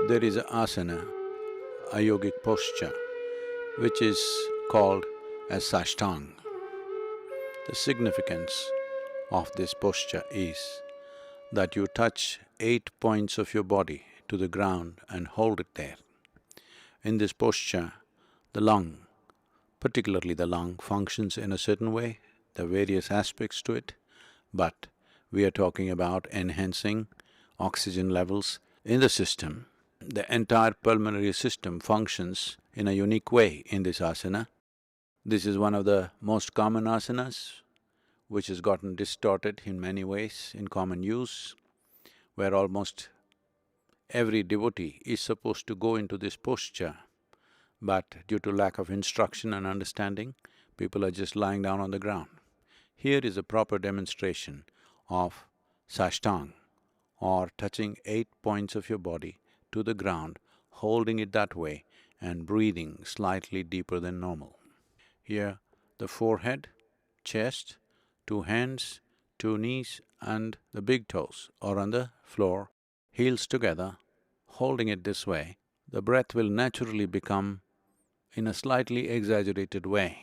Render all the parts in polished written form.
There is an asana, a yogic posture, which is called as Sashtang. The significance of this posture is that you touch 8 points of your body to the ground and hold it there. In this posture, the lung, particularly the lung, functions in a certain way. There are various aspects to it, but we are talking about enhancing oxygen levels in the system. The entire pulmonary system functions in a unique way in this asana. This is one of the most common asanas, which has gotten distorted in many ways in common use, where almost every devotee is supposed to go into this posture, but due to lack of instruction and understanding, people are just lying down on the ground. Here is a proper demonstration of Sashtang, or touching 8 points of your body to the ground, holding it that way and breathing slightly deeper than normal. Here, the forehead, chest, 2 hands, 2 knees and the big toes are on the floor, heels together, holding it this way. The breath will naturally become in a slightly exaggerated way.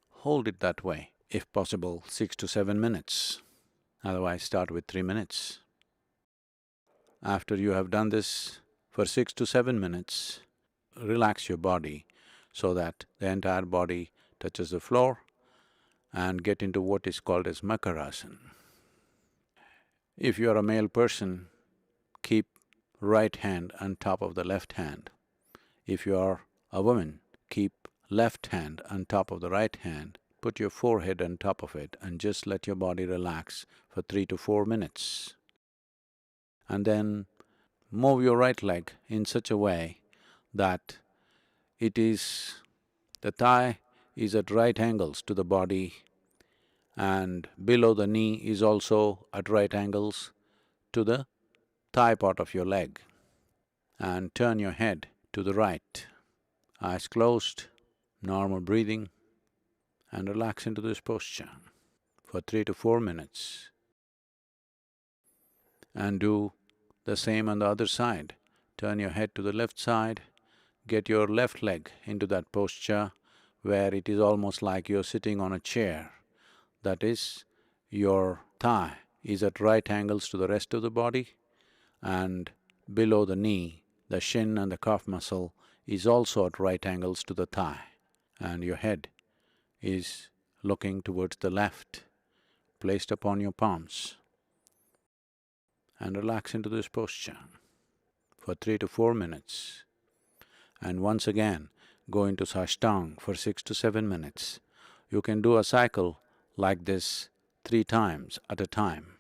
Hold it that way, if possible 6 to 7 minutes, otherwise start with 3 minutes. After you have done this for 6 to 7 minutes, relax your body so that the entire body touches the floor and get into what is called as Makarasana. If you are a male person, keep right hand on top of the left hand. If you are a woman, keep left hand on top of the right hand, put your forehead on top of it and just let your body relax for 3 to 4 minutes. And then move your right leg in such a way that the thigh is at right angles to the body and below the knee is also at right angles to the thigh part of your leg. And turn your head to the right, eyes closed, normal breathing, and relax into this posture for 3 to 4 minutes. And do the same on the other side. Turn your head to the left side, get your left leg into that posture where it is almost like you're sitting on a chair. That is, your thigh is at right angles to the rest of the body and below the knee, the shin and the calf muscle is also at right angles to the thigh, and your head is looking towards the left, placed upon your palms. And relax into this posture for 3 to 4 minutes. And once again, go into Sashtang for 6 to 7 minutes. You can do a cycle like this 3 times at a time,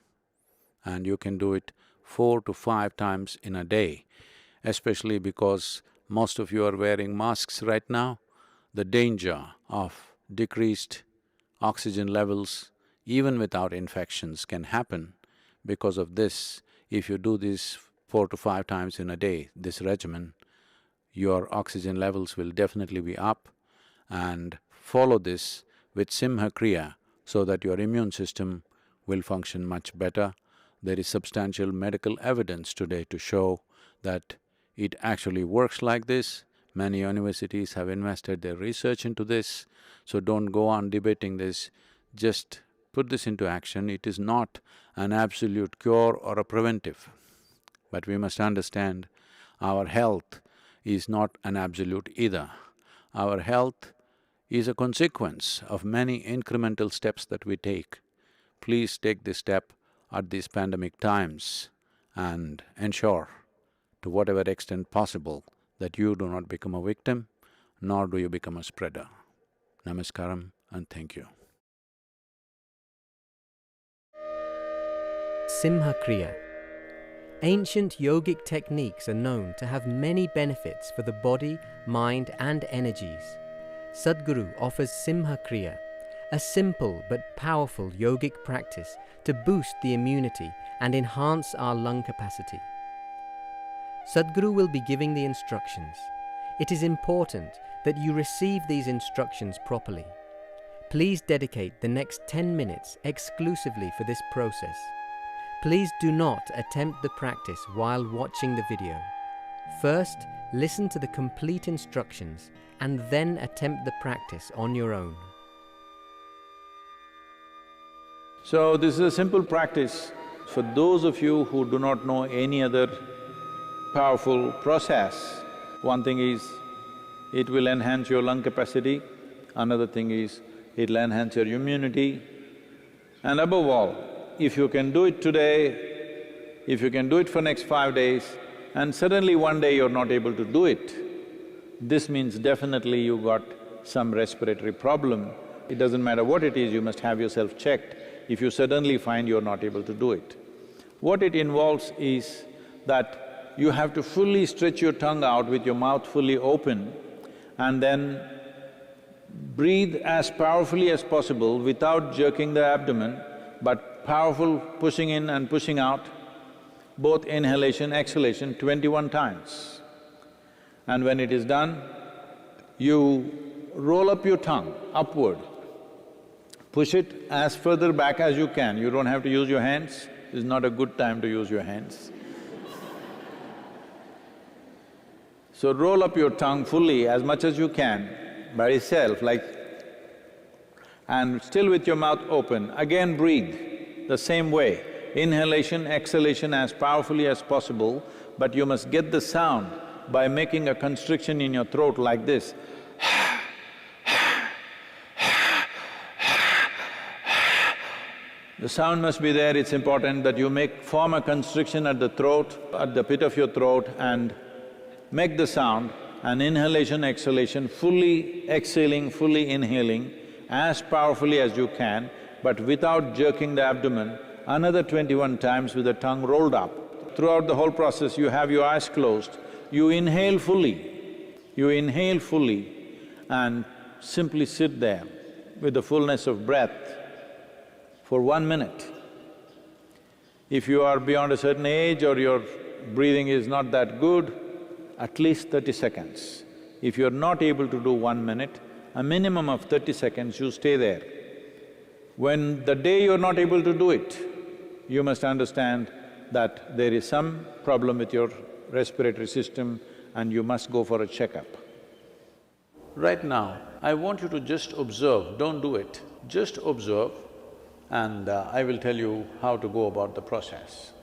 and you can do it 4 to 5 times in a day, especially because most of you are wearing masks right now. The danger of decreased oxygen levels, even without infections, can happen because of this. If you do this 4 to 5 times in a day, this regimen, your oxygen levels will definitely be up, and follow this with Simha Kriya so that your immune system will function much better. There is substantial medical evidence today to show that it actually works like this. Many universities have invested their research into this, so don't go on debating this, just put this into action. It is not an absolute cure or a preventive, but we must understand our health is not an absolute either. Our health is a consequence of many incremental steps that we take. Please take this step at these pandemic times and ensure, to whatever extent possible, that you do not become a victim, nor do you become a spreader. Namaskaram and thank you. Simha Kriya. Ancient yogic techniques are known to have many benefits for the body, mind and energies. Sadhguru offers Simha Kriya, a simple but powerful yogic practice to boost the immunity and enhance our lung capacity. Sadhguru will be giving the instructions. It is important that you receive these instructions properly. Please dedicate the next 10 minutes exclusively for this process. Please do not attempt the practice while watching the video. First, listen to the complete instructions and then attempt the practice on your own. So this is a simple practice. For those of you who do not know any other powerful process, one thing is, it will enhance your lung capacity, another thing is, it'll enhance your immunity, and above all, if you can do it today, if you can do it for next 5 days, and suddenly one day you're not able to do it, this means definitely you got some respiratory problem. It doesn't matter what it is, you must have yourself checked if you suddenly find you're not able to do it. What it involves is that you have to fully stretch your tongue out with your mouth fully open and then breathe as powerfully as possible without jerking the abdomen, but powerful pushing in and pushing out, both inhalation, exhalation, 21 times. And when it is done, you roll up your tongue upward, push it as further back as you can. You don't have to use your hands, it's not a good time to use your hands. So roll up your tongue fully as much as you can by itself, like… and still with your mouth open, again breathe the same way. Inhalation, exhalation as powerfully as possible, but you must get the sound by making a constriction in your throat like this. The sound must be there, it's important that you form a constriction at the throat, at the pit of your throat, and make the sound, and inhalation, exhalation, fully exhaling, fully inhaling as powerfully as you can, but without jerking the abdomen, another 21 times with the tongue rolled up. Throughout the whole process, you have your eyes closed, you inhale fully, and simply sit there with the fullness of breath for 1 minute. If you are beyond a certain age or your breathing is not that good, at least 30 seconds. If you're not able to do 1 minute, a minimum of 30 seconds you stay there. When the day you're not able to do it, you must understand that there is some problem with your respiratory system and you must go for a checkup. Right now, I want you to just observe, don't do it, just observe, and I will tell you how to go about the process.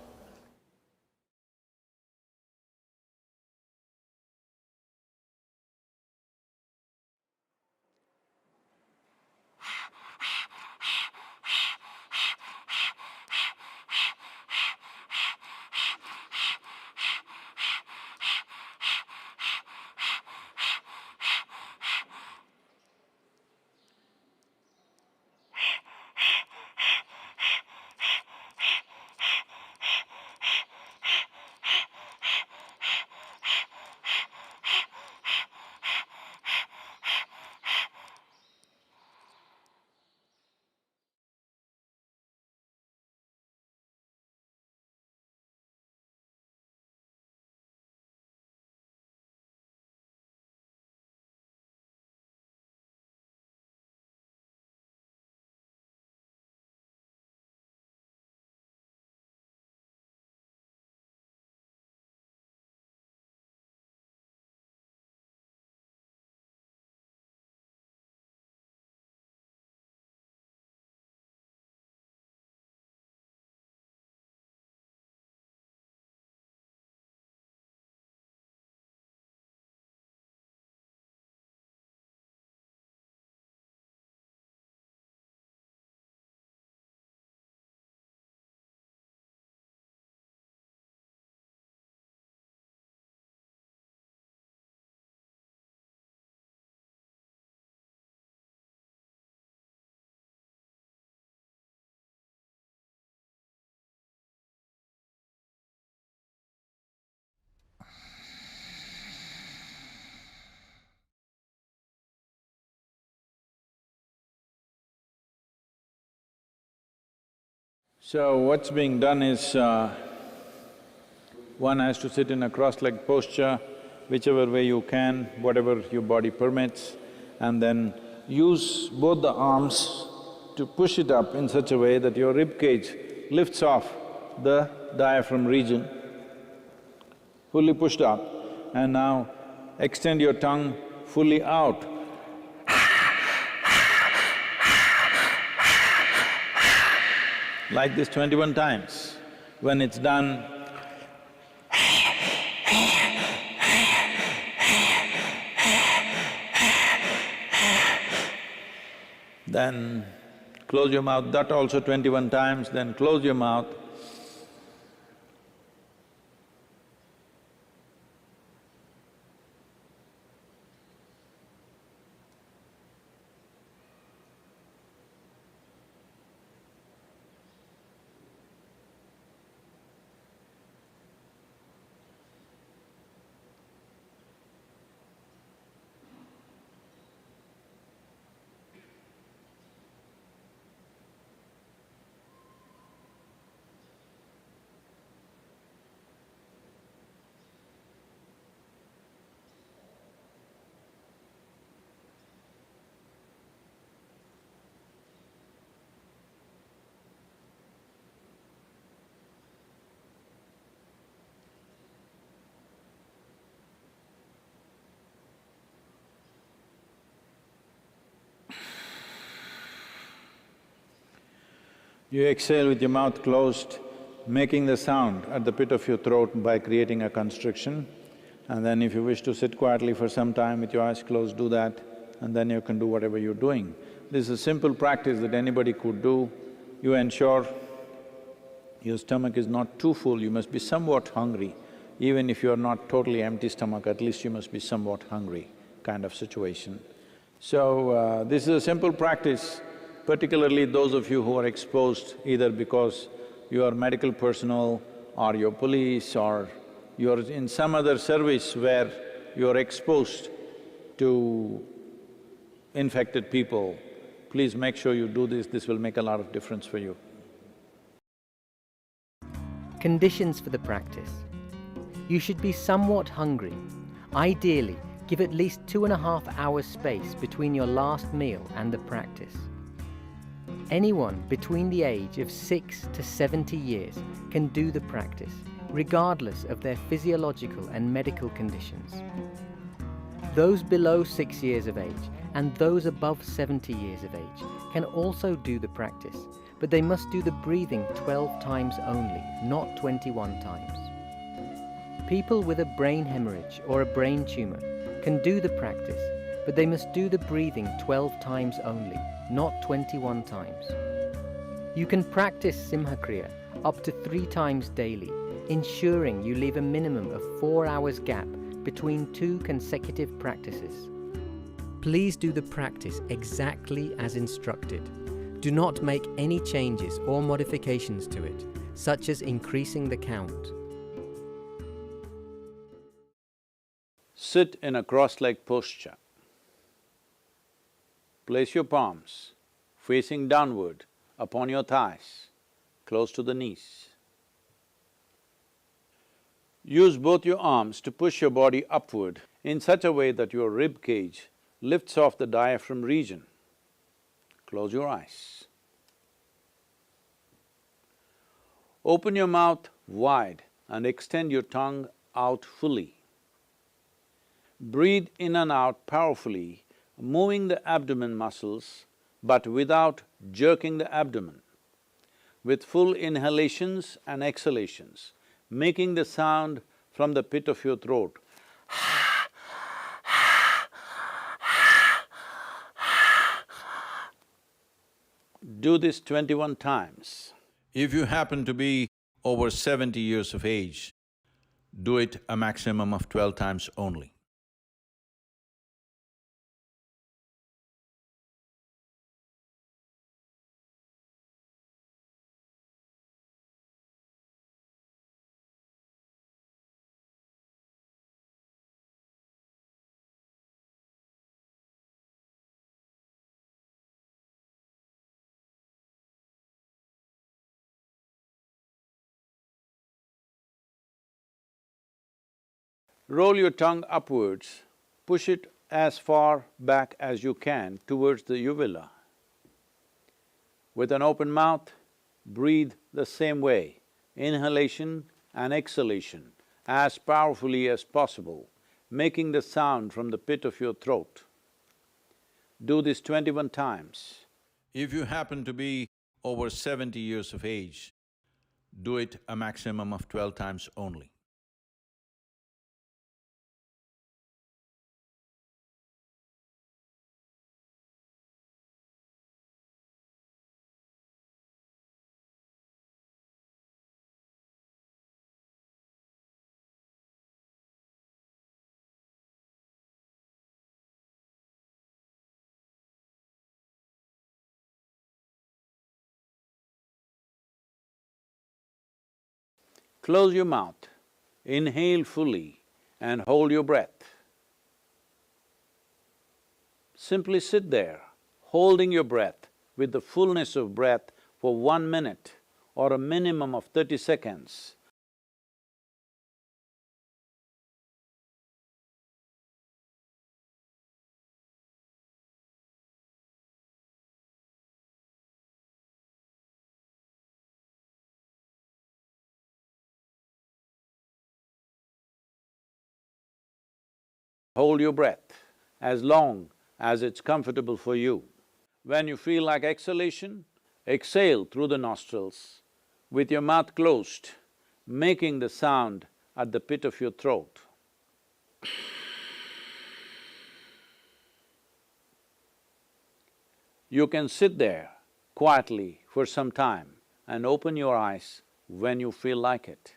So what's being done is, one has to sit in a cross-legged posture, whichever way you can, whatever your body permits, and then use both the arms to push it up in such a way that your rib cage lifts off the diaphragm region, fully pushed up, and now extend your tongue fully out. Like this 21 times. When it's done, then close your mouth, that also 21 times, then close your mouth. You exhale with your mouth closed, making the sound at the pit of your throat by creating a constriction. And then if you wish to sit quietly for some time with your eyes closed, do that, and then you can do whatever you're doing. This is a simple practice that anybody could do. You ensure your stomach is not too full, you must be somewhat hungry. Even if you're not totally empty stomach, at least you must be somewhat hungry kind of situation. So, this is a simple practice. Particularly those of you who are exposed either because you are medical personnel or you're police or you're in some other service where you're exposed to infected people, please make sure you do this will make a lot of difference for you. Conditions for the practice. You should be somewhat hungry. Ideally, give at least 2.5 hours space between your last meal and the practice. Anyone between the age of 6 to 70 years can do the practice, regardless of their physiological and medical conditions. Those below 6 years of age and those above 70 years of age can also do the practice, but they must do the breathing 12 times only, not 21 times. People with a brain hemorrhage or a brain tumor can do the practice, but they must do the breathing 12 times only, not 21 times. You can practice Simha Kriya up to 3 times daily, ensuring you leave a minimum of 4 hours gap between 2 consecutive practices. Please do the practice exactly as instructed. Do not make any changes or modifications to it, such as increasing the count. Sit in a cross-legged posture. Place your palms facing downward upon your thighs, close to the knees. Use both your arms to push your body upward in such a way that your rib cage lifts off the diaphragm region. Close your eyes. Open your mouth wide and extend your tongue out fully. Breathe in and out powerfully, moving the abdomen muscles but without jerking the abdomen. With full inhalations and exhalations, making the sound from the pit of your throat. Do this 21 times. If you happen to be over 70 years of age, do it a maximum of 12 times only. Roll your tongue upwards, push it as far back as you can towards the uvula. With an open mouth, breathe the same way, inhalation and exhalation as powerfully as possible, making the sound from the pit of your throat. Do this 21 times. If you happen to be over 70 years of age, do it a maximum of 12 times only. Close your mouth, inhale fully and hold your breath. Simply sit there, holding your breath with the fullness of breath for 1 minute or a minimum of 30 seconds. Hold your breath as long as it's comfortable for you. When you feel like exhalation, exhale through the nostrils with your mouth closed, making the sound at the pit of your throat. You can sit there quietly for some time and open your eyes when you feel like it.